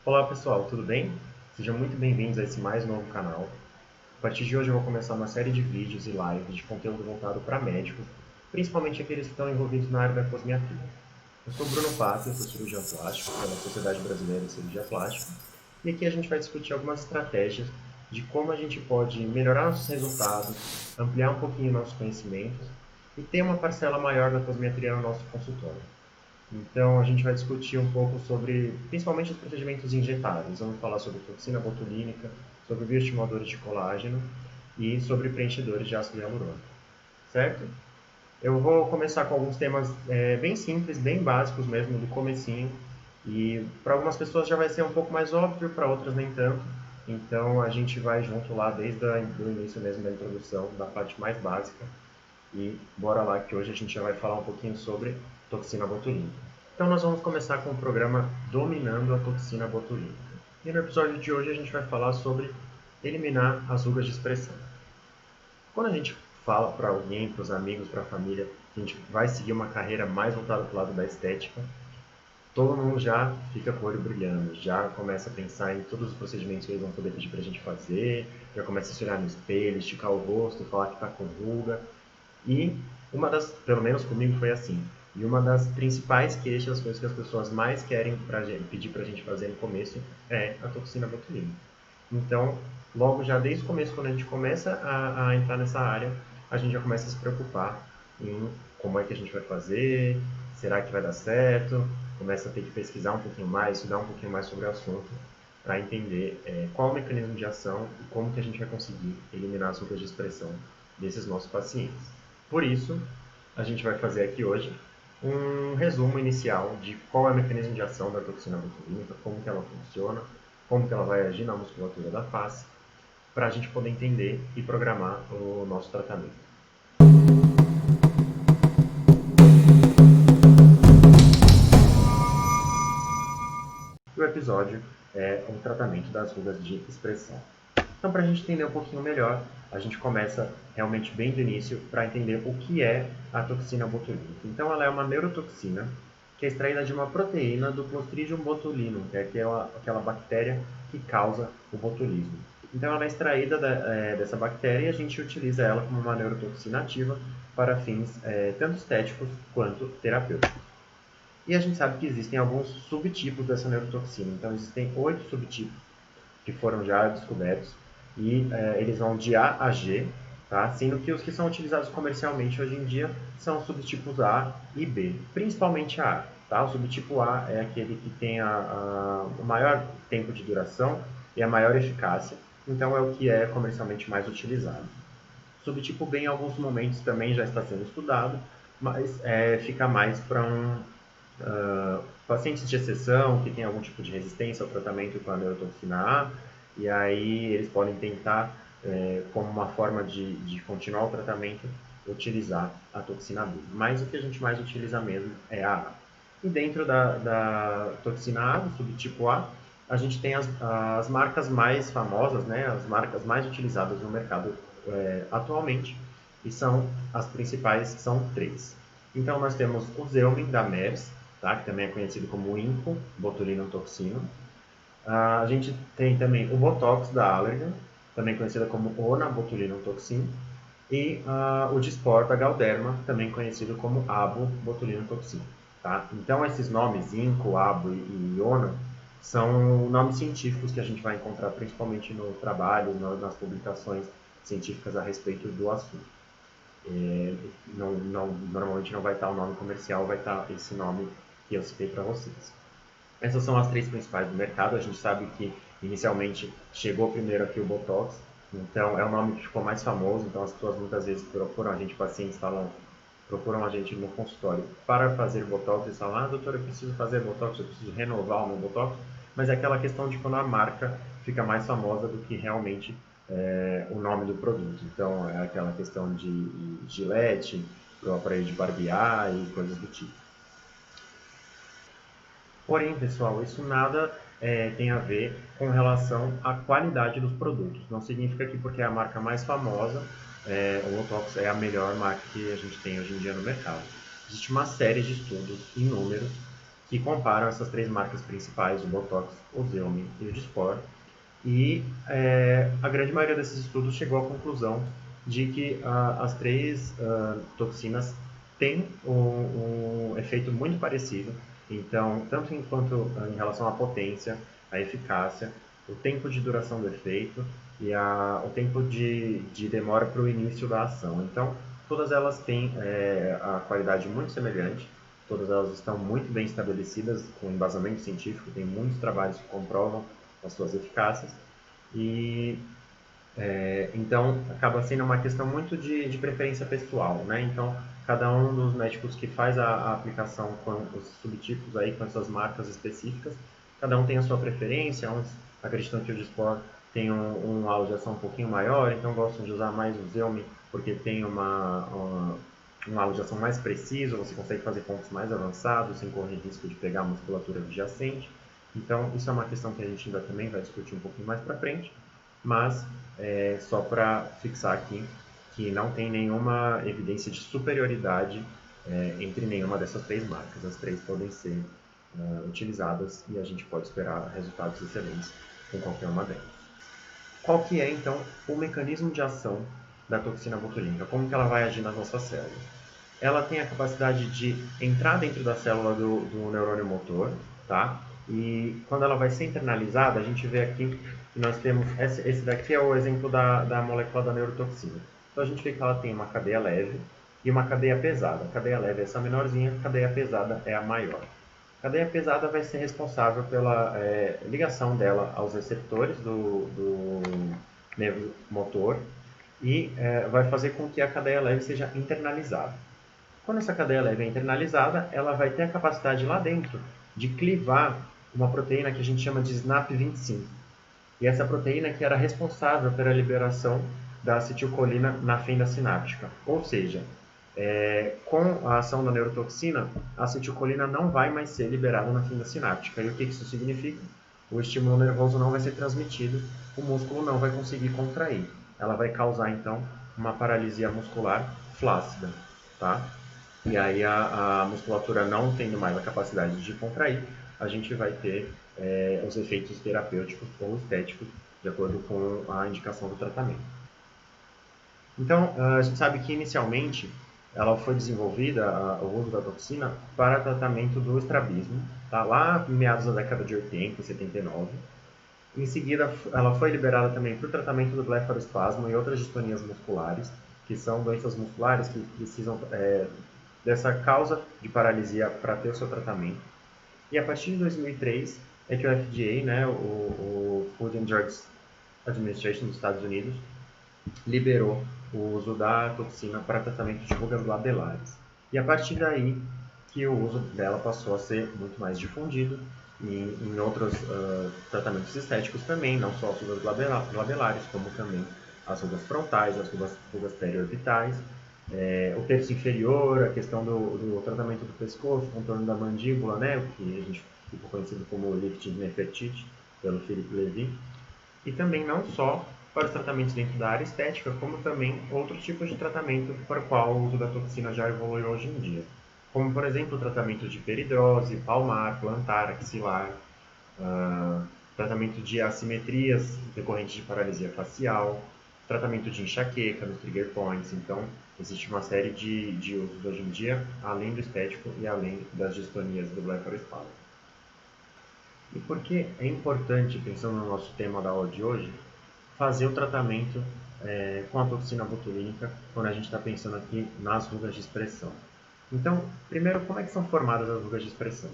Olá pessoal, tudo bem? Sejam muito bem-vindos a esse mais novo canal. A partir de hoje eu vou começar uma série de vídeos e lives de conteúdo voltado para médicos, principalmente aqueles que estão envolvidos na área da cosmetria. Eu sou Bruno Pato, eu sou cirurgião plástico pela Sociedade Brasileira de Cirurgia Plástica, e aqui a gente vai discutir algumas estratégias de como a gente pode melhorar nossos resultados, ampliar um pouquinho nossos conhecimentos e ter uma parcela maior da cosmetria no nosso consultório. Então, a gente vai discutir um pouco sobre, principalmente, os procedimentos injetáveis. Vamos falar sobre toxina botulínica, sobre bioestimuladores de colágeno e sobre preenchedores de ácido hialurônico, certo? Eu vou começar com alguns temas bem simples, bem básicos mesmo, do comecinho. E para algumas pessoas já vai ser um pouco mais óbvio, para outras nem tanto. Então, a gente vai junto lá desde o início mesmo da introdução, da parte mais básica. E bora lá que hoje a gente já vai falar um pouquinho sobre toxina botulínica. Então nós vamos começar com o programa Dominando a Toxina Botulínica. E no episódio de hoje a gente vai falar sobre eliminar as rugas de expressão. Quando a gente fala para alguém, para os amigos, para a família, que a gente vai seguir uma carreira mais voltada para o lado da estética, todo mundo já fica com o olho brilhando, já começa a pensar em todos os procedimentos que eles vão poder pedir para a gente fazer, já começa a se olhar no espelho, esticar o rosto, falar que está com ruga. E pelo menos comigo foi assim, e uma das principais queixas, as coisas que as pessoas mais querem pedir para a gente fazer no começo é a toxina botulínica. Então, logo já desde o começo, quando a gente começa a entrar nessa área, a gente já começa a se preocupar em como é que a gente vai fazer, será que vai dar certo, começa a ter que pesquisar um pouquinho mais, estudar um pouquinho mais sobre o assunto, para entender qual o mecanismo de ação e como que a gente vai conseguir eliminar as rugas de expressão desses nossos pacientes. Por isso, a gente vai fazer aqui hoje um resumo inicial de qual é o mecanismo de ação da toxina botulínica, como que ela funciona, como que ela vai agir na musculatura da face, para a gente poder entender e programar o nosso tratamento. E o episódio é o tratamento das rugas de expressão. Então, para a gente entender um pouquinho melhor, a gente começa realmente bem do início para entender o que é a toxina botulínica. Então, ela é uma neurotoxina que é extraída de uma proteína do Clostridium botulinum, que é aquela bactéria que causa o botulismo. Então, ela é extraída dessa bactéria e a gente utiliza ela como uma neurotoxina ativa para fins tanto estéticos quanto terapêuticos. E a gente sabe que existem alguns subtipos dessa neurotoxina. Então, existem 8 subtipos que foram já descobertos e eles vão de A a G, tá? Sendo que os que são utilizados comercialmente hoje em dia são os subtipos A e B, principalmente a A. Tá? O subtipo A é aquele que tem o maior tempo de duração e a maior eficácia, então é o que é comercialmente mais utilizado. O subtipo B em alguns momentos também já está sendo estudado, mas fica mais para pacientes de exceção que têm algum tipo de resistência ao tratamento com a neurotoxina A, e aí eles podem tentar, como uma forma de continuar o tratamento, utilizar a toxina B. Mas o que a gente mais utiliza mesmo é a A. E dentro da toxina A, do subtipo A, a gente tem as marcas mais famosas, né, as marcas mais utilizadas no mercado atualmente, e são as principais, são 3. Então nós temos o Xeomin da Merz, tá? Que também é conhecido como Inco Botulinum Toxino. A gente tem também o Botox da Allergan, também conhecida como Ona Botulinum Toxin, e o Dysport da Galderma, também conhecido como Abo Botulinum Toxin. Tá? Então esses nomes, Inco, Abo e Ona, são nomes científicos que a gente vai encontrar principalmente no trabalho, nas publicações científicas a respeito do assunto. Normalmente não vai estar o nome comercial, vai estar esse nome que eu citei para vocês. Essas são as 3 principais do mercado. A gente sabe que inicialmente chegou primeiro aqui o Botox, então é o nome que ficou mais famoso, então as pessoas muitas vezes procuram a gente, pacientes procuram a gente no consultório para fazer Botox e falam, doutor, eu preciso fazer Botox, eu preciso renovar o meu Botox, mas é aquela questão de quando a marca fica mais famosa do que realmente o nome do produto. Então é aquela questão de Gillette, o aparelho de barbear e coisas do tipo. Porém, pessoal, isso nada tem a ver com relação à qualidade dos produtos. Não significa que porque é a marca mais famosa, o Botox é a melhor marca que a gente tem hoje em dia no mercado. Existe uma série de estudos, inúmeros, que comparam essas três marcas principais, o Botox, o Xeomin e o Dysport. E a grande maioria desses estudos chegou à conclusão de que as três toxinas têm um efeito muito parecido. Então, tanto em relação à potência, à eficácia, o tempo de duração do efeito e o tempo de demora para o início da ação. Então, todas elas têm a qualidade muito semelhante, todas elas estão muito bem estabelecidas com embasamento científico, tem muitos trabalhos que comprovam as suas eficácias. E então acaba sendo uma questão muito de preferência pessoal, né? Então cada um dos médicos que faz a aplicação com os subtipos aí com essas marcas específicas, cada um tem a sua preferência. Uns acreditam que o Dysport tem uma aula de ação um pouquinho maior, então gostam de usar mais o Xeomin porque tem uma aula de ação mais precisa, você consegue fazer pontos mais avançados sem correr risco de pegar a musculatura adjacente. Então, isso é uma questão que a gente ainda também vai discutir um pouquinho mais para frente, mas só para fixar aqui que não tem nenhuma evidência de superioridade entre nenhuma dessas três marcas. As três podem ser utilizadas e a gente pode esperar resultados excelentes com qualquer uma delas. Qual que é, então, o mecanismo de ação da toxina botulínica? Como que ela vai agir nas nossas células? Ela tem a capacidade de entrar dentro da célula do neurônio motor, tá? E quando ela vai ser internalizada, a gente vê aqui que nós temos, esse daqui é o exemplo da molécula da neurotoxina. Então a gente vê que ela tem uma cadeia leve e uma cadeia pesada. A cadeia leve é essa menorzinha, a cadeia pesada é a maior. A cadeia pesada vai ser responsável pela ligação dela aos receptores do nervo motor e vai fazer com que a cadeia leve seja internalizada. Quando essa cadeia leve é internalizada, ela vai ter a capacidade lá dentro de clivar uma proteína que a gente chama de SNAP25. E essa proteína que era responsável pela liberação da acetilcolina na fenda sináptica. Ou seja, com a ação da neurotoxina, a acetilcolina não vai mais ser liberada na fenda sináptica. E o que isso significa? O estímulo nervoso não vai ser transmitido, o músculo não vai conseguir contrair. Ela vai causar, então, uma paralisia muscular flácida, tá? E aí a musculatura não tendo mais a capacidade de contrair, a gente vai ter os efeitos terapêuticos ou estéticos de acordo com a indicação do tratamento. Então, a gente sabe que inicialmente ela foi desenvolvida, o uso da toxina, para tratamento do estrabismo, tá? Lá em meados da década de 80, 79. Em seguida, ela foi liberada também para o tratamento do blefaroespasmo e outras distonias musculares, que são doenças musculares que precisam dessa causa de paralisia para ter o seu tratamento. E a partir de 2003 é que o FDA, né, o Food and Drugs Administration dos Estados Unidos, liberou o uso da toxina para tratamento de rugas labelares. E a partir daí que o uso dela passou a ser muito mais difundido e em outros tratamentos estéticos também, não só as rugas labelares, como também as rugas frontais, as rugas periorbitais, o terço inferior, a questão do tratamento do pescoço, contorno da mandíbula, né, o que a gente ficou conhecido como lifting Nefertiti, pelo Philippe Levy, e também não só para os tratamentos dentro da área estética, como também outros tipos de tratamento para o qual o uso da toxina já evoluiu hoje em dia, como por exemplo o tratamento de peridrose, palmar, plantar, axilar, tratamento de assimetrias decorrentes de paralisia facial, tratamento de enxaqueca nos trigger points. Então, existe uma série de usos hoje em dia, além do estético e além das distonias do blefaroespasmo. E por que é importante, pensando no nosso tema da aula de hoje, fazer o tratamento com a toxina botulínica quando a gente está pensando aqui nas rugas de expressão? Então, primeiro, como é que são formadas as rugas de expressão?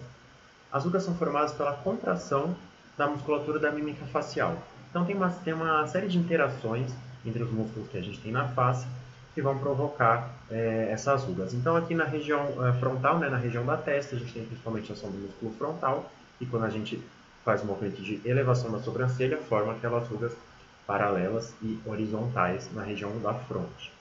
As rugas são formadas pela contração da musculatura da mímica facial. Então, tem uma série de interações entre os músculos que a gente tem na face que vão provocar essas rugas. Então, aqui na região frontal, né, na região da testa, a gente tem principalmente a ação do músculo frontal, e quando a gente faz um movimento de elevação da sobrancelha, forma aquelas rugas paralelas e horizontais na região da fronte.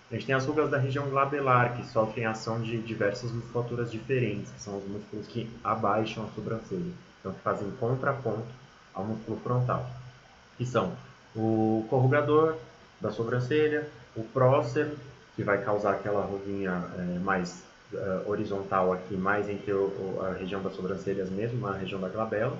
A gente tem as rugas da região glabelar, que sofrem a ação de diversas musculaturas diferentes, que são os músculos que abaixam a sobrancelha, então que fazem contraponto ao músculo frontal, que são o corrugador da sobrancelha, o prócer, que vai causar aquela ruguinha mais horizontal aqui, mais entre a região das sobrancelhas mesmo, a região da glabela,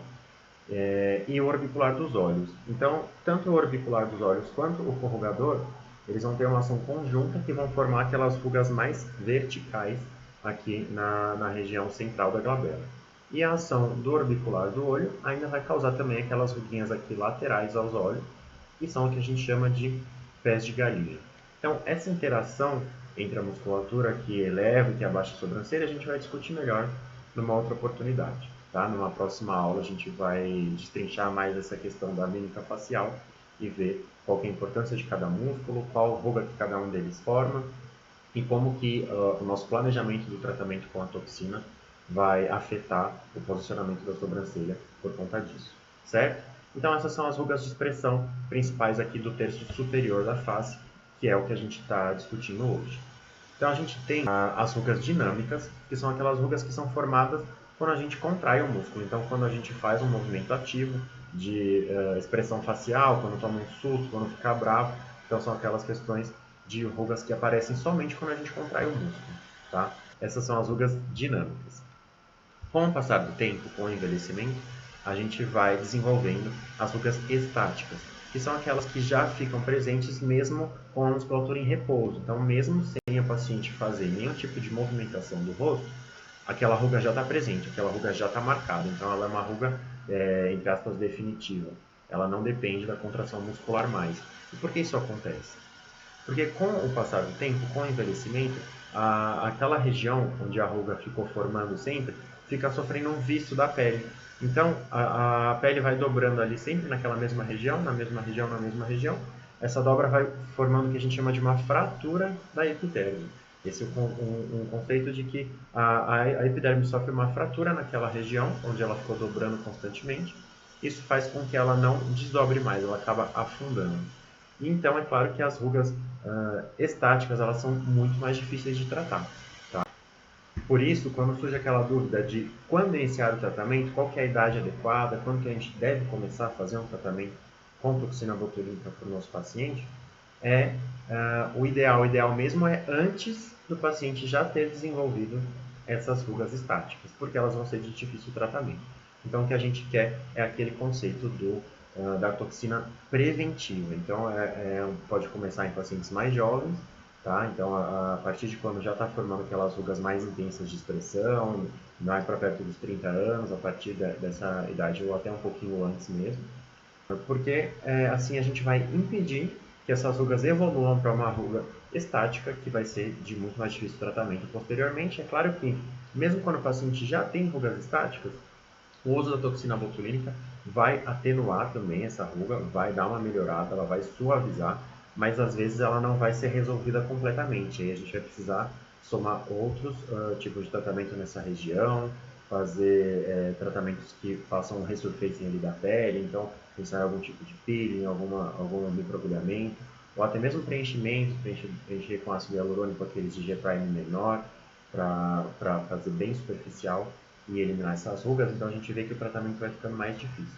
e o orbicular dos olhos. Então, tanto o orbicular dos olhos quanto o corrugador, eles vão ter uma ação conjunta que vão formar aquelas rugas mais verticais aqui na região central da glabela. E a ação do orbicular do olho ainda vai causar também aquelas ruguinhas aqui laterais aos olhos, que são o que a gente chama de pés de galinha. Então, essa interação entre a musculatura que eleva e que abaixa a sobrancelha, a gente vai discutir melhor numa outra oportunidade. Tá? Numa próxima aula a gente vai destrinchar mais essa questão da mímica facial e ver qual que é a importância de cada músculo, qual ruga que cada um deles forma e como que o nosso planejamento do tratamento com a toxina vai afetar o posicionamento da sobrancelha por conta disso, certo? Então essas são as rugas de expressão principais aqui do terço superior da face, que é o que a gente está discutindo hoje. Então a gente tem as rugas dinâmicas, que são aquelas rugas que são formadas quando a gente contrai o músculo. Então quando a gente faz um movimento ativo de expressão facial, quando toma um susto, quando fica bravo, então são aquelas questões de rugas que aparecem somente quando a gente contrai o músculo. Tá? Essas são as rugas dinâmicas. Com o passar do tempo, com o envelhecimento, a gente vai desenvolvendo as rugas estáticas, que são aquelas que já ficam presentes mesmo com a musculatura em repouso. Então, mesmo sem a paciente fazer nenhum tipo de movimentação do rosto, aquela ruga já está presente, aquela ruga já está marcada. Então, ela é uma ruga, entre aspas, definitiva. Ela não depende da contração muscular mais. E por que isso acontece? Porque com o passar do tempo, com o envelhecimento, aquela região onde a ruga ficou formando sempre, fica sofrendo um vício da pele. Então, a pele vai dobrando ali sempre naquela mesma região, na mesma região, na mesma região. Essa dobra vai formando o que a gente chama de uma fratura da epiderme. Esse é um conceito de que a epiderme sofre uma fratura naquela região, onde ela ficou dobrando constantemente. Isso faz com que ela não desdobre mais, ela acaba afundando. Então, é claro que as rugas estáticas elas são muito mais difíceis de tratar. Tá? Por isso, quando surge aquela dúvida de quando iniciar o tratamento, qual que é a idade adequada, quando que a gente deve começar a fazer um tratamento com toxina botulínica para o nosso paciente, o ideal mesmo é antes do paciente já ter desenvolvido essas rugas estáticas, porque elas vão ser de difícil tratamento. Então, o que a gente quer é aquele conceito da toxina preventiva. Então, pode começar em pacientes mais jovens, tá? Então, a partir de quando já está formando aquelas rugas mais intensas de expressão, mais para perto dos 30 anos, a partir dessa idade ou até um pouquinho antes mesmo, porque assim a gente vai impedir que essas rugas evoluam para uma ruga estática, que vai ser de muito mais difícil tratamento posteriormente. É claro que, mesmo quando o paciente já tem rugas estáticas, o uso da toxina botulínica vai atenuar também essa ruga, vai dar uma melhorada, ela vai suavizar, mas às vezes ela não vai ser resolvida completamente. Aí a gente vai precisar somar outros tipos de tratamento nessa região, fazer tratamentos que façam um resurfacing ali da pele, então pensar em algum tipo de peeling, algum microagulhamento, ou até mesmo preenchimento, preencher com ácido hialurônico aqueles de G-prime menor, para fazer bem superficial e eliminar essas rugas. Então a gente vê que o tratamento vai ficando mais difícil.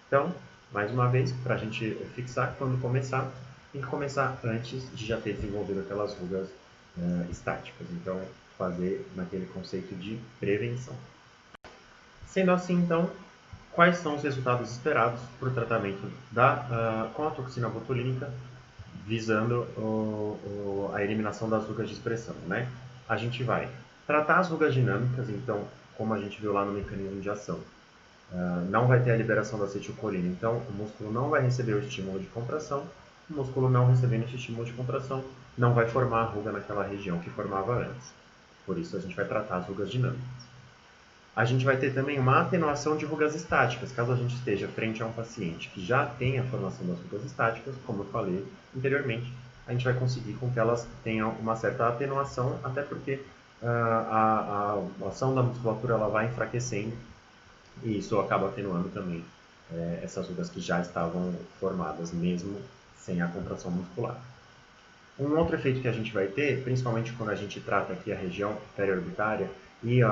Então, mais uma vez, para a gente fixar, quando começar, tem que começar antes de já ter desenvolvido aquelas rugas estáticas. Então, fazer naquele conceito de prevenção. Sendo assim, então, quais são os resultados esperados para o tratamento com a toxina botulínica, visando a eliminação das rugas de expressão, né? A gente vai tratar as rugas dinâmicas, então, como a gente viu lá no mecanismo de ação, não vai ter a liberação da acetilcolina, então o músculo não vai receber o estímulo de contração, o músculo não recebendo esse estímulo de contração não vai formar a ruga naquela região que formava antes. Por isso a gente vai tratar as rugas dinâmicas. A gente vai ter também uma atenuação de rugas estáticas, caso a gente esteja frente a um paciente que já tem a formação das rugas estáticas, como eu falei anteriormente, a gente vai conseguir com que elas tenham uma certa atenuação, até porque a ação da musculatura ela vai enfraquecendo e isso acaba atenuando também essas rugas que já estavam formadas, mesmo sem a contração muscular. Um outro efeito que a gente vai ter, principalmente quando a gente trata aqui a região periorbitária e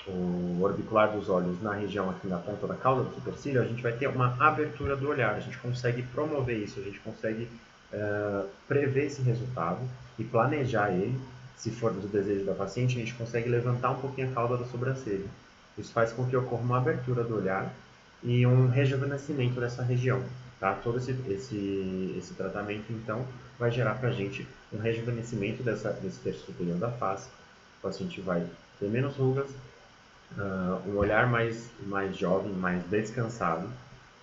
o orbicular dos olhos na região aqui na ponta da cauda do supercílio, a gente vai ter uma abertura do olhar, a gente consegue promover isso, a gente consegue prever esse resultado e planejar ele se for do desejo da paciente, a gente consegue levantar um pouquinho a cauda da sobrancelha. Isso faz com que ocorra uma abertura do olhar e um rejuvenescimento dessa região. Tá? Todo esse tratamento, então, vai gerar para a gente um rejuvenescimento desse terço superior da face. O paciente vai ter menos rugas, um olhar mais jovem, mais descansado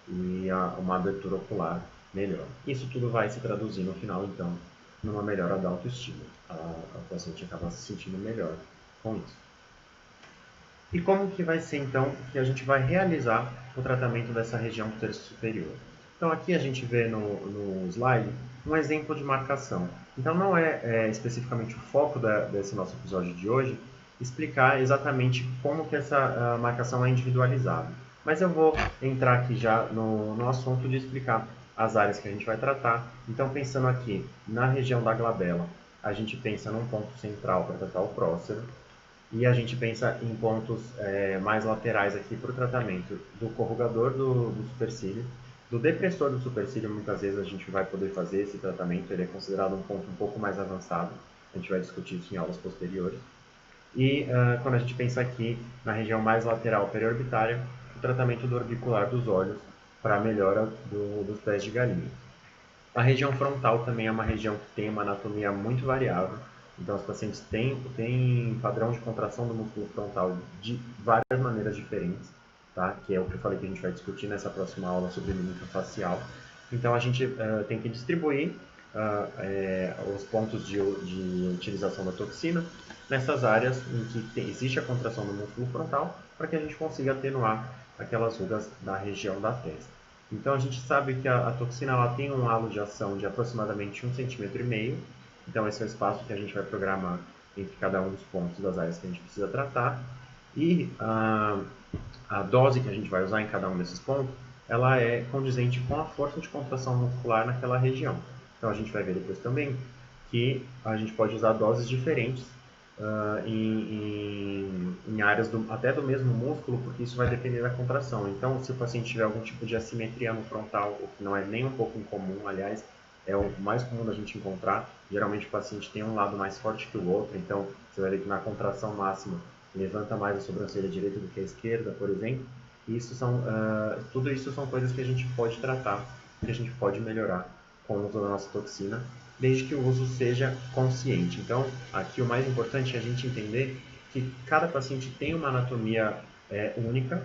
e uma abertura ocular melhor. Isso tudo vai se traduzir no final, então, numa melhora da autoestima. A paciente acaba se sentindo melhor com isso. E como que vai ser, então, que a gente vai realizar o tratamento dessa região do terço superior? Então, aqui a gente vê no slide um exemplo de marcação. Então, não é especificamente o foco desse nosso episódio de hoje explicar exatamente como que essa marcação é individualizada. Mas eu vou entrar aqui já no assunto de explicar as áreas que a gente vai tratar. Então, pensando aqui na região da glabela, a gente pensa num ponto central para tratar o próximo. E a gente pensa em pontos mais laterais aqui para o tratamento do corrugador do supercílio, do depressor do supercílio. Muitas vezes a gente vai poder fazer esse tratamento, ele é considerado um ponto um pouco mais avançado, a gente vai discutir isso em aulas posteriores. E quando a gente pensa aqui na região mais lateral periorbitária, o tratamento do orbicular dos olhos para a melhora dos pés de galinha. A região frontal também é uma região que tem uma anatomia muito variável. Então, os pacientes têm padrão de contração do músculo frontal de várias maneiras diferentes, tá? Que é o que eu falei que a gente vai discutir nessa próxima aula sobre mímica facial. Então, a gente tem que distribuir os pontos de utilização da toxina nessas áreas em que existe a contração do músculo frontal para que a gente consiga atenuar aquelas rugas da região da testa. Então, a gente sabe que a toxina ela tem um halo de ação de aproximadamente 1,5 cm. Então, esse é o espaço que a gente vai programar entre cada um dos pontos das áreas que a gente precisa tratar. E a dose que a gente vai usar em cada um desses pontos, ela é condizente com a força de contração muscular naquela região. Então, a gente vai ver depois também que a gente pode usar doses diferentes em áreas até do mesmo músculo, porque isso vai depender da contração. Então, se o paciente tiver algum tipo de assimetria no frontal, o que não é nem um pouco incomum, aliás, é o mais comum da gente encontrar. Geralmente o paciente tem um lado mais forte que o outro, então você vai ver que na contração máxima levanta mais a sobrancelha direita do que a esquerda, por exemplo. E tudo isso são coisas que a gente pode tratar, que a gente pode melhorar com o uso da nossa toxina, desde que o uso seja consciente. Então, aqui o mais importante é a gente entender que cada paciente tem uma anatomia única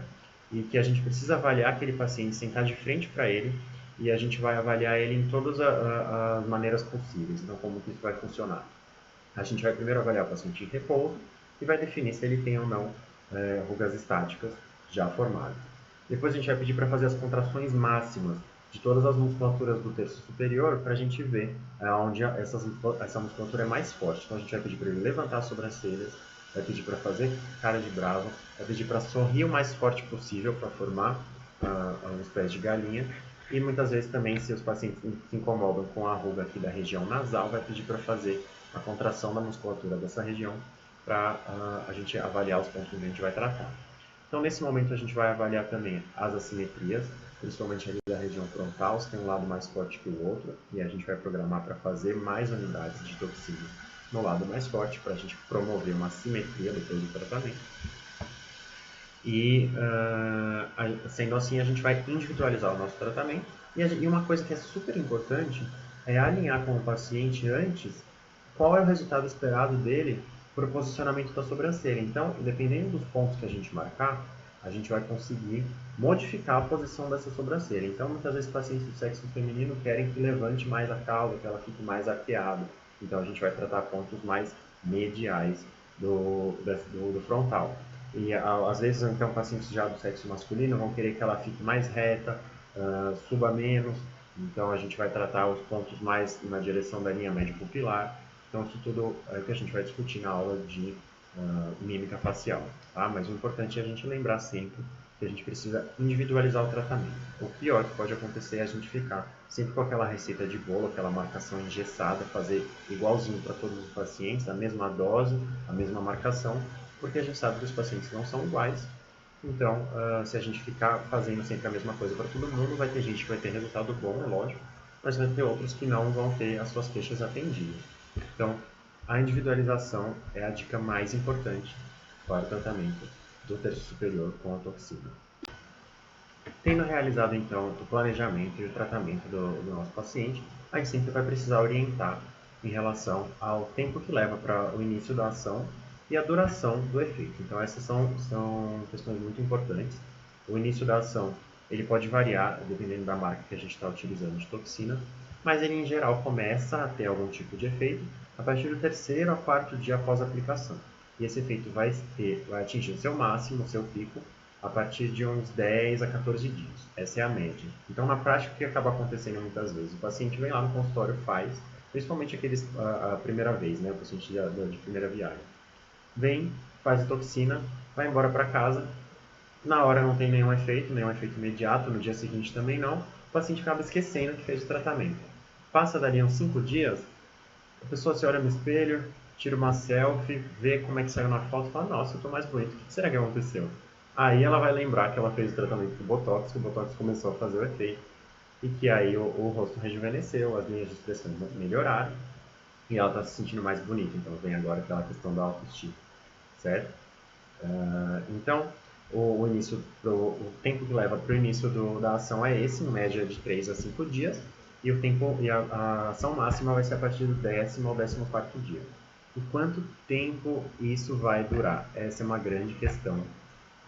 e que a gente precisa avaliar aquele paciente, sentar de frente para ele e a gente vai avaliar ele em todas as maneiras possíveis. Então, como que isso vai funcionar? A gente vai primeiro avaliar o paciente em repouso e vai definir se ele tem ou não rugas estáticas já formadas. Depois a gente vai pedir para fazer as contrações máximas de todas as musculaturas do terço superior para a gente ver onde essa musculatura é mais forte. Então a gente vai pedir para ele levantar as sobrancelhas, vai pedir para fazer cara de bravo, vai pedir para sorrir o mais forte possível para formar os pés de galinha. E muitas vezes também, se os pacientes se incomodam com a ruga aqui da região nasal, vai pedir para fazer a contração da musculatura dessa região para a gente avaliar os pontos que a gente vai tratar. Então, nesse momento, a gente vai avaliar também as assimetrias, principalmente ali da região frontal, se tem um lado mais forte que o outro, e a gente vai programar para fazer mais unidades de toxina no lado mais forte, para a gente promover uma simetria depois do tratamento. E, sendo assim, a gente vai individualizar o nosso tratamento. E uma coisa que é super importante é alinhar com o paciente antes qual é o resultado esperado dele para o posicionamento da sobrancelha. Então, dependendo dos pontos que a gente marcar, a gente vai conseguir modificar a posição dessa sobrancelha. Então, muitas vezes, pacientes do sexo feminino querem que levante mais a cauda, que ela fique mais arqueada. Então, a gente vai tratar pontos mais mediais do frontal. E às vezes, então, pacientes já do sexo masculino vão querer que ela fique mais reta, suba menos. Então, a gente vai tratar os pontos mais na direção da linha médio-pupilar. Então, isso tudo é o que a gente vai discutir na aula de mímica facial. Tá? Mas o importante é a gente lembrar sempre que a gente precisa individualizar o tratamento. O pior que pode acontecer é a gente ficar sempre com aquela receita de bolo, aquela marcação engessada, fazer igualzinho para todos os pacientes, a mesma dose, a mesma marcação, porque a gente sabe que os pacientes não são iguais. Então, se a gente ficar fazendo sempre a mesma coisa para todo mundo, vai ter gente que vai ter resultado bom, é lógico, mas vai ter outros que não vão ter as suas queixas atendidas. Então, A individualização é a dica mais importante para o tratamento do terço superior com a toxina. Tendo realizado então o planejamento e o tratamento do nosso paciente, a gente sempre vai precisar orientar em relação ao tempo que leva para o início da ação e a duração do efeito. Então essas são questões muito importantes. O início da ação ele pode variar dependendo da marca que a gente está utilizando de toxina, mas ele em geral começa a ter algum tipo de efeito a partir do terceiro a quarto dia após a aplicação. E esse efeito vai atingir o seu máximo, o seu pico, a partir de uns 10 a 14 dias. Essa é a média. Então, na prática, o que acaba acontecendo muitas vezes? O paciente vem lá no consultório, faz, principalmente aqueles a primeira vez, né? O paciente de primeira viagem. Vem, faz a toxina, vai embora para casa. Na hora não tem nenhum efeito imediato, no dia seguinte também não. O paciente acaba esquecendo que fez o tratamento. Passa dali uns 5 dias, a pessoa se olha no espelho, tira uma selfie, vê como é que saiu na foto e fala, nossa, eu tô mais bonito, o que será que aconteceu? Aí ela vai lembrar que ela fez o tratamento com Botox, que o Botox começou a fazer o efeito, e que aí o rosto rejuvenesceu, as linhas de expressão melhoraram, e ela está se sentindo mais bonita. Então vem agora aquela questão da autoestima, certo? Então, o tempo que leva para o início da ação é esse, em média de 3 a 5 dias, e a ação máxima vai ser a partir do 10º ao 14º dia. E quanto tempo isso vai durar? Essa é uma grande questão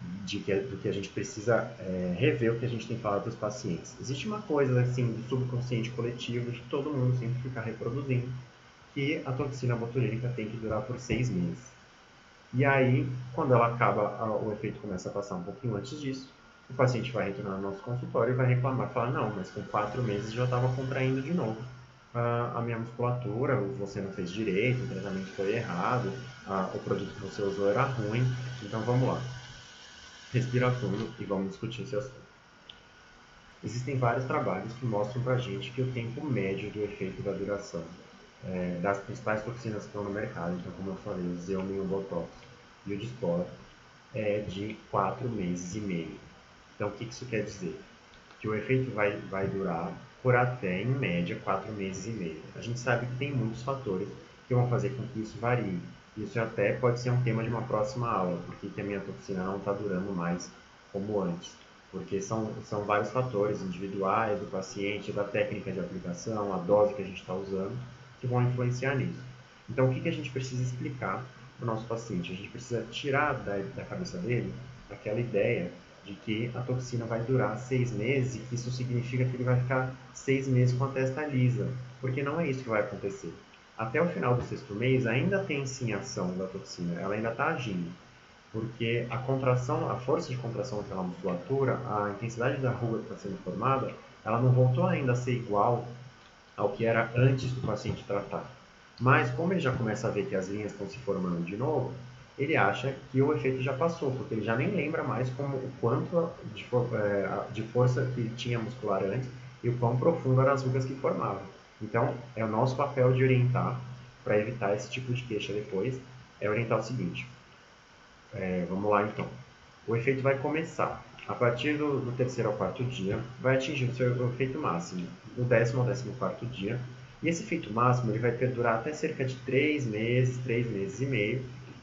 do que a gente precisa rever o que a gente tem falado para os pacientes. Existe uma coisa assim do subconsciente coletivo que todo mundo sempre fica reproduzindo, que a toxina botulínica tem que durar por 6 meses. E aí, quando ela acaba, o efeito começa a passar um pouquinho antes disso, o paciente vai retornar ao nosso consultório e vai reclamar, falar, não, mas com 4 meses já estava contraindo de novo a minha musculatura, você não fez direito, o tratamento foi errado, o produto que você usou era ruim, então vamos lá. Respira fundo e vamos discutir esse assunto. Existem vários trabalhos que mostram para a gente que o tempo médio do efeito da duração das principais toxinas que estão no mercado, então como eu falei, o Xeomin, o Botox e o Dysport, é de 4 meses e meio. Então o que isso quer dizer? Que o efeito vai durar por até, em média, 4 meses e meio. A gente sabe que tem muitos fatores que vão fazer com que isso varie. Isso até pode ser um tema de uma próxima aula, porque a minha toxina não está durando mais como antes. Porque são vários fatores individuais do paciente, da técnica de aplicação, a dose que a gente está usando, que vão influenciar nisso. Então, o que a gente precisa explicar para o nosso paciente? A gente precisa tirar da cabeça dele aquela ideia de que a toxina vai durar 6 meses e que isso significa que ele vai ficar 6 meses com a testa lisa, porque não é isso que vai acontecer. Até o final do 6º mês ainda tem sim ação da toxina, ela ainda está agindo, porque a contração, a força de contração daquela musculatura, a intensidade da ruga que está sendo formada, ela não voltou ainda a ser igual ao que era antes do paciente tratar. Mas como ele já começa a ver que as linhas estão se formando de novo, ele acha que o efeito já passou, porque ele já nem lembra mais o quanto de força que tinha muscular antes e o quão profundo eram as rugas que formavam. Então, é o nosso papel de orientar, para evitar esse tipo de queixa depois, é orientar o seguinte. Vamos lá então. O efeito vai começar a partir do terceiro ao quarto dia, vai atingir o seu efeito máximo no 10º ao 14º dia. E esse efeito máximo ele vai perdurar até cerca de 3 meses e meio.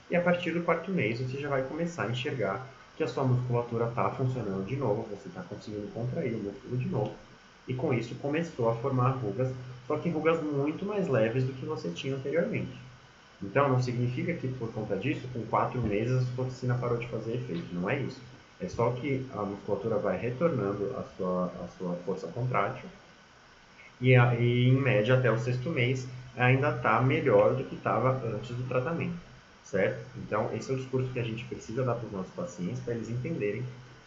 E a partir do 4º mês você já vai começar a enxergar que a sua musculatura está funcionando de novo, você está conseguindo contrair o músculo de novo. E com isso começou a formar rugas, só que rugas muito mais leves do que você tinha anteriormente. Então, não significa que por conta disso, com 4 meses, a toxina parou de fazer efeito. Não é isso. É só que a musculatura vai retornando a sua força contrátil e em média, até o 6º mês, ainda está melhor do que estava antes do tratamento, certo? Então, esse é o discurso que a gente precisa dar para os nossos pacientes, para eles entenderem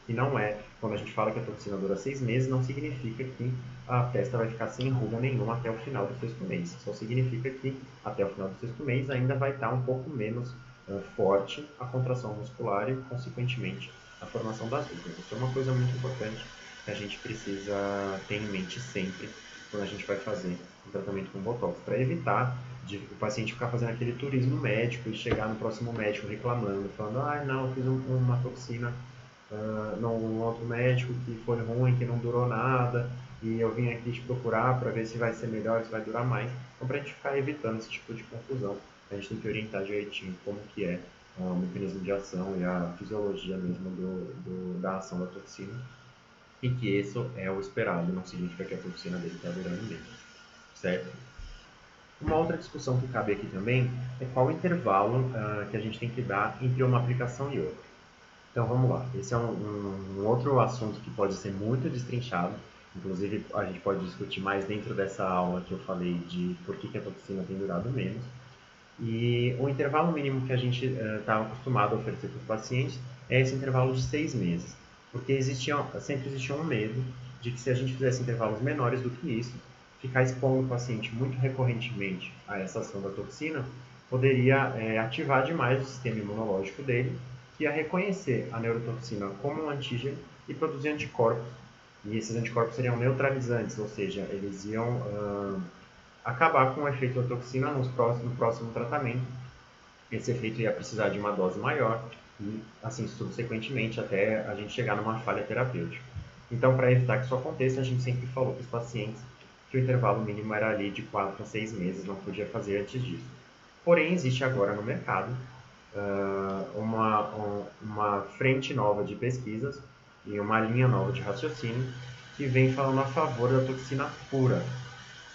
que não é, quando a gente fala que a toxina dura 6 meses, não significa que a testa vai ficar sem ruga nenhuma até o final do 6º mês. Só significa que até o final do 6º mês ainda vai estar um pouco menos forte a contração muscular e, consequentemente, a formação das rugas. Isso é uma coisa muito importante que a gente precisa ter em mente sempre quando a gente vai fazer um tratamento com Botox, para evitar de o paciente ficar fazendo aquele turismo médico e chegar no próximo médico reclamando, falando, não, eu fiz uma toxina num outro médico que foi ruim, que não durou nada, e eu vim aqui te procurar para ver se vai ser melhor, se vai durar mais. Então, para a gente ficar evitando esse tipo de confusão, a gente tem que orientar direitinho como que é o mecanismo de ação e a fisiologia mesmo da ação da toxina, e que isso é o esperado, não significa que a toxina dele está durando menos, certo? Uma outra discussão que cabe aqui também é qual o intervalo que a gente tem que dar entre uma aplicação e outra. Então vamos lá, esse é um outro assunto que pode ser muito destrinchado, inclusive a gente pode discutir mais dentro dessa aula que eu falei de por que a toxina tem durado menos. E o intervalo mínimo que a gente está acostumado a oferecer para os pacientes é esse intervalo de 6 meses, porque sempre existia um medo de que se a gente fizesse intervalos menores do que isso, ficar expondo o paciente muito recorrentemente a essa ação da toxina poderia ativar demais o sistema imunológico dele, que ia reconhecer a neurotoxina como um antígeno e produzir anticorpos. E esses anticorpos seriam neutralizantes, ou seja, eles iam acabar com o efeito da toxina no próximo tratamento. Esse efeito ia precisar de uma dose maior e, assim, subsequentemente, até a gente chegar numa falha terapêutica. Então, para evitar que isso aconteça, a gente sempre falou para os pacientes que o intervalo mínimo era ali de 4 a 6 meses, não podia fazer antes disso. Porém, existe agora no mercado uma frente nova de pesquisas e uma linha nova de raciocínio que vem falando a favor da toxina pura,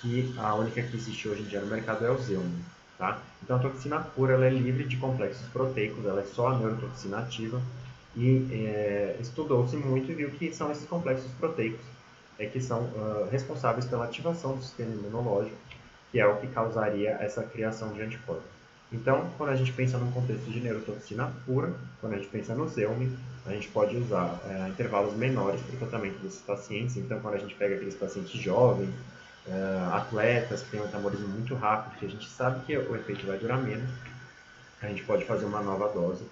que a única que existe hoje em dia no mercado é o Xeomin, tá? Então a toxina pura ela é livre de complexos proteicos, ela é só a neurotoxina ativa e estudou-se muito e viu que são esses complexos proteicos que são responsáveis pela ativação do sistema imunológico, que é o que causaria essa criação de anticorpos. Então, quando a gente pensa num contexto de neurotoxina pura, quando a gente pensa no Xeomin, a gente pode usar intervalos menores para o tratamento desses pacientes. Então, quando a gente pega aqueles pacientes jovens, atletas que têm um metabolismo muito rápido, que a gente sabe que o efeito vai durar menos, a gente pode fazer uma nova dose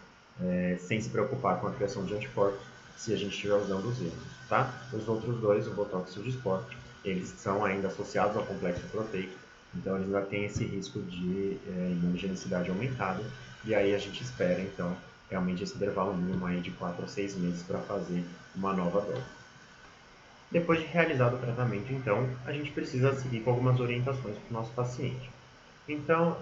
sem se preocupar com a criação de anticorpos se a gente estiver usando os Xeomin, tá? Os outros dois, o Botox e o Dysport, eles são ainda associados ao complexo proteico, então eles ainda têm esse risco de imunogenicidade aumentada, e aí a gente espera então realmente esse intervalo mínimo aí de 4 a 6 meses para fazer uma nova dose. Depois de realizado o tratamento, então, a gente precisa seguir com algumas orientações para o nosso paciente. Então,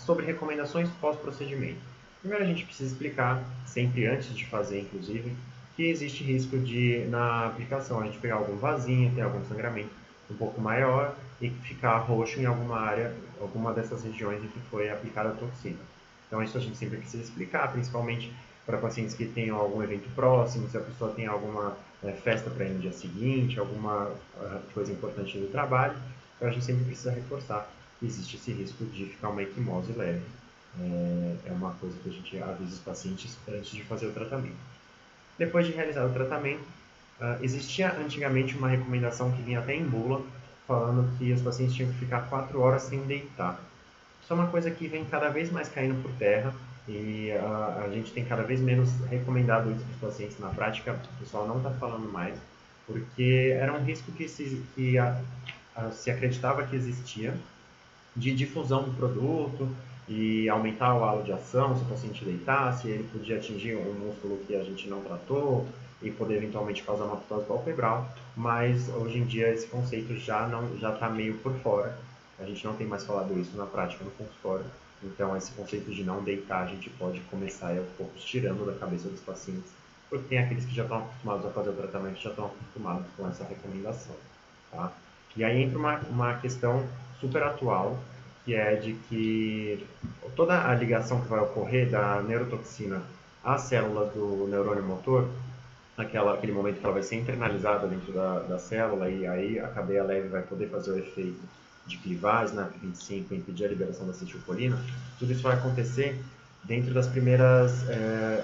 sobre recomendações pós-procedimento. Primeiro a gente precisa explicar, sempre antes de fazer inclusive, que existe risco de, na aplicação, a gente pegar algum vasinho, ter algum sangramento um pouco maior e ficar roxo em alguma área, alguma dessas regiões em que foi aplicada a toxina. Então isso a gente sempre precisa explicar, principalmente para pacientes que tenham algum evento próximo, se a pessoa tem alguma festa para ir no dia seguinte, alguma coisa importante do trabalho, então a gente sempre precisa reforçar que existe esse risco de ficar uma equimose leve. É uma coisa que a gente avisa os pacientes antes de fazer o tratamento. Depois de realizar o tratamento, existia antigamente uma recomendação que vinha até em bula, falando que os pacientes tinham que ficar 4 horas sem deitar. Isso é uma coisa que vem cada vez mais caindo por terra e a gente tem cada vez menos recomendado isso para os pacientes na prática. O pessoal não está falando mais, porque era um risco que se acreditava que existia de difusão do produto e aumentar o halo de ação se o paciente deitasse, ele podia atingir um músculo que a gente não tratou e poder eventualmente causar uma ptose palpebral, mas hoje em dia esse conceito já está meio por fora. A gente não tem mais falado isso na prática no consultório, então esse conceito de não deitar a gente pode começar aos poucos tirando da cabeça dos pacientes, porque tem aqueles que já estão acostumados a fazer o tratamento, já estão acostumados com essa recomendação, tá? E aí entra uma questão super atual, que é de que toda a ligação que vai ocorrer da neurotoxina às células do neurônio motor, aquele momento que ela vai ser internalizada dentro da célula, e aí a cadeia leve vai poder fazer o efeito de clivagem na P25 e impedir a liberação da acetilcolina, tudo isso vai acontecer dentro das primeiras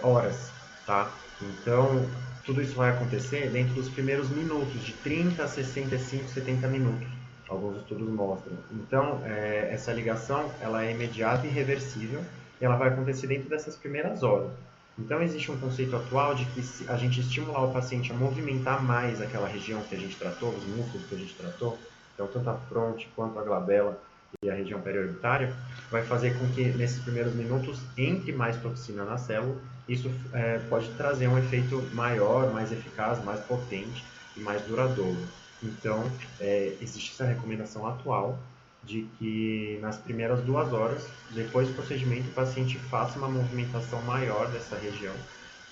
horas, tá? Então, tudo isso vai acontecer dentro dos primeiros minutos, de 30 a 65, 70 minutos. Alguns estudos mostram. Então, essa ligação ela é imediata e reversível e ela vai acontecer dentro dessas primeiras horas. Então, existe um conceito atual de que se a gente estimular o paciente a movimentar mais aquela região que a gente tratou, os músculos que a gente tratou, então tanto a fronte quanto a glabela e a região periorbitária, vai fazer com que nesses primeiros minutos entre mais toxina na célula. Isso pode trazer um efeito maior, mais eficaz, mais potente e mais duradouro. Então, existe essa recomendação atual de que nas primeiras 2 horas, depois do procedimento, o paciente faça uma movimentação maior dessa região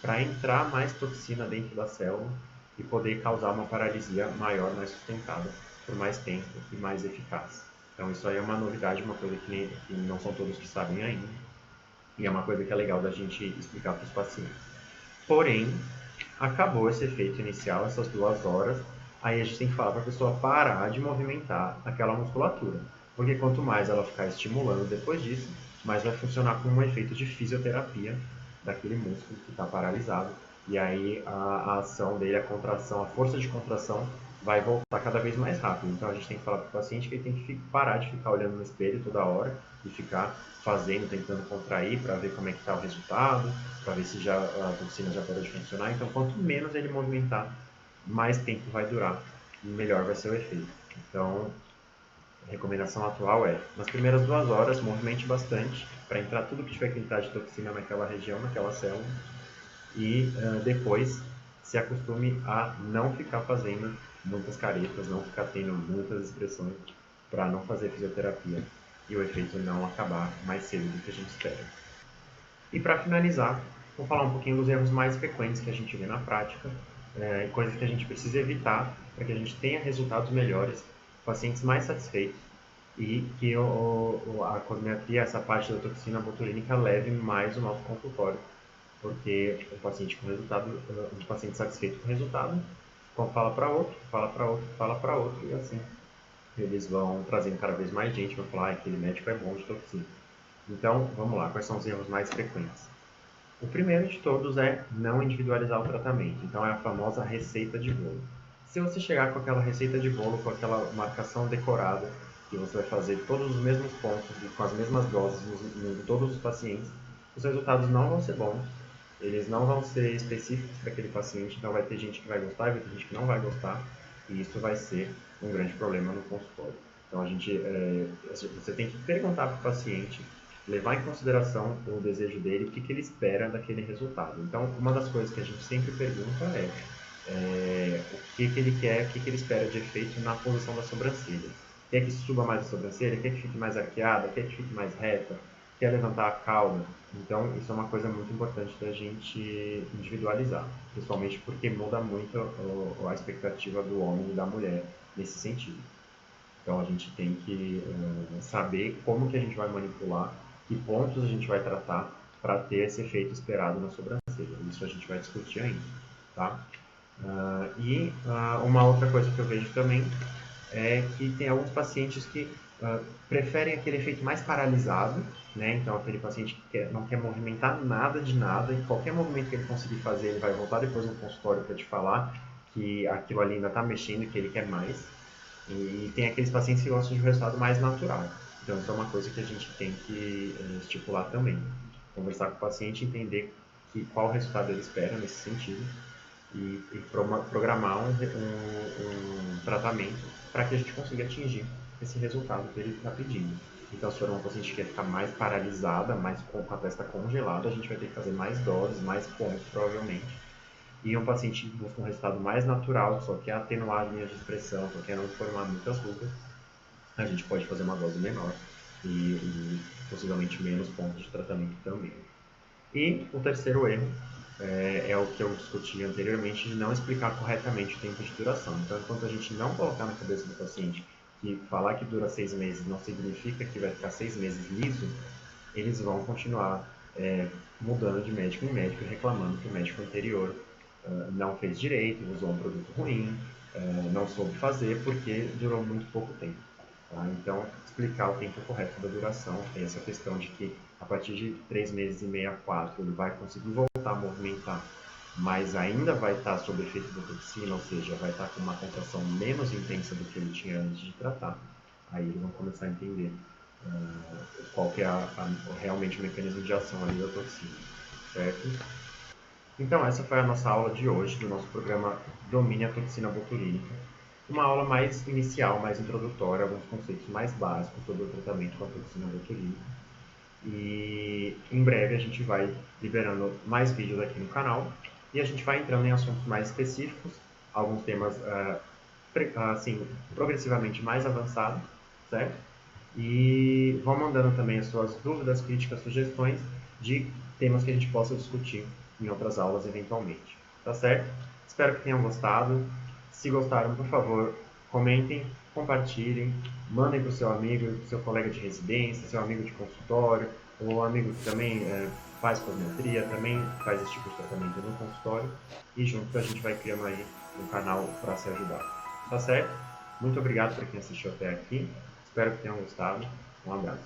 para entrar mais toxina dentro da célula e poder causar uma paralisia maior, mais sustentada, por mais tempo e mais eficaz. Então isso aí é uma novidade, uma coisa que não são todos que sabem ainda, e é uma coisa que é legal da gente explicar para os pacientes. Porém, acabou esse efeito inicial, essas 2 horas, aí a gente tem que falar para a pessoa parar de movimentar aquela musculatura. Porque quanto mais ela ficar estimulando depois disso, mais vai funcionar como um efeito de fisioterapia daquele músculo que está paralisado. E aí a ação dele, a contração, a força de contração vai voltar cada vez mais rápido. Então a gente tem que falar para o paciente que ele tem que parar de ficar olhando no espelho toda hora e ficar fazendo, tentando contrair para ver como é que está o resultado, para ver se já a toxina já parou de funcionar. Então, quanto menos ele movimentar, mais tempo vai durar e melhor vai ser o efeito. Então, a recomendação atual é, nas primeiras 2 horas, movimente bastante para entrar tudo que tiver que entrar de toxina naquela região, naquela célula, e depois se acostume a não ficar fazendo muitas caretas, não ficar tendo muitas expressões para não fazer fisioterapia e o efeito não acabar mais cedo do que a gente espera. E para finalizar, vou falar um pouquinho dos erros mais frequentes que a gente vê na prática, coisas que a gente precisa evitar para que a gente tenha resultados melhores, pacientes mais satisfeitos e que a cosmetria, essa parte da toxina botulínica, leve mais o nosso consultório, porque o paciente com resultado, um paciente satisfeito com o resultado, fala para outro, fala para outro, fala para outro e assim eles vão trazendo cada vez mais gente, vão falar, aquele médico é bom de toxina. Então, vamos lá, quais são os erros mais frequentes? O primeiro de todos é não individualizar o tratamento, então é a famosa receita de bolo. Se você chegar com aquela receita de bolo, com aquela marcação decorada, que você vai fazer todos os mesmos pontos, com as mesmas doses em todos os pacientes, os resultados não vão ser bons, eles não vão ser específicos para aquele paciente, então vai ter gente que vai gostar e vai ter gente que não vai gostar, e isso vai ser um grande problema no consultório. Então você tem que perguntar para o paciente, levar em consideração o desejo dele, o que ele espera daquele resultado. Então, uma das coisas que a gente sempre pergunta é o que ele quer, o que ele espera de efeito na posição da sobrancelha. Quer que suba mais a sobrancelha? Quer que fique mais arqueada? Quer que fique mais reta? Quer levantar a cauda? Então, isso é uma coisa muito importante da gente individualizar, principalmente porque muda muito a expectativa do homem e da mulher nesse sentido. Então, a gente tem que saber como que a gente vai manipular, que pontos a gente vai tratar para ter esse efeito esperado na sobrancelha. Isso a gente vai discutir ainda, tá? Uma outra coisa que eu vejo também é que tem alguns pacientes que preferem aquele efeito mais paralisado, né? Então aquele paciente que não quer movimentar nada de nada e qualquer movimento que ele conseguir fazer, ele vai voltar depois no consultório para te falar que aquilo ali ainda está mexendo e que ele quer mais. E tem aqueles pacientes que gostam de um resultado mais natural. Então isso é uma coisa que a gente tem que estipular também. Conversar com o paciente, entender qual resultado ele espera nesse sentido e programar um tratamento para que a gente consiga atingir esse resultado que ele está pedindo. Então, se for uma paciente que quer ficar mais paralisada, mais com a testa congelada, a gente vai ter que fazer mais doses, mais pontos, provavelmente. E um paciente que busca um resultado mais natural, só quer atenuar as linhas de expressão, só quer não formar muitas rugas, a gente pode fazer uma dose menor e possivelmente menos pontos de tratamento também. E o terceiro erro é o que eu discuti anteriormente, de não explicar corretamente o tempo de duração. Então, enquanto a gente não colocar na cabeça do paciente que falar que dura 6 meses não significa que vai ficar 6 meses liso, eles vão continuar mudando de médico em médico, reclamando que o médico anterior não fez direito, usou um produto ruim, não soube fazer porque durou muito pouco tempo. Tá? Então, explicar o tempo correto da duração, tem essa questão de que a partir de 3 meses e meio a 4 ele vai conseguir voltar a movimentar, mas ainda vai estar sob efeito da toxina, ou seja, vai estar com uma contração menos intensa do que ele tinha antes de tratar. Aí eles vão começar a entender qual que é realmente o mecanismo de ação ali da toxina, certo? Então essa foi a nossa aula de hoje, do nosso programa Domine a Toxina Botulínica. Uma aula mais inicial, mais introdutória, alguns conceitos mais básicos sobre o tratamento com a toxina botulínica. E em breve a gente vai liberando mais vídeos aqui no canal e a gente vai entrando em assuntos mais específicos, alguns temas assim, progressivamente mais avançados, certo? E vão mandando também as suas dúvidas, críticas, sugestões de temas que a gente possa discutir em outras aulas eventualmente. Tá certo? Espero que tenham gostado. Se gostaram, por favor, comentem, compartilhem, mandem para o seu amigo, seu colega de residência, seu amigo de consultório, ou amigo que também faz cosmetria, também faz esse tipo de tratamento no consultório, e junto a gente vai criando aí um canal para se ajudar. Tá certo? Muito obrigado para quem assistiu até aqui. Espero que tenham gostado. Um abraço.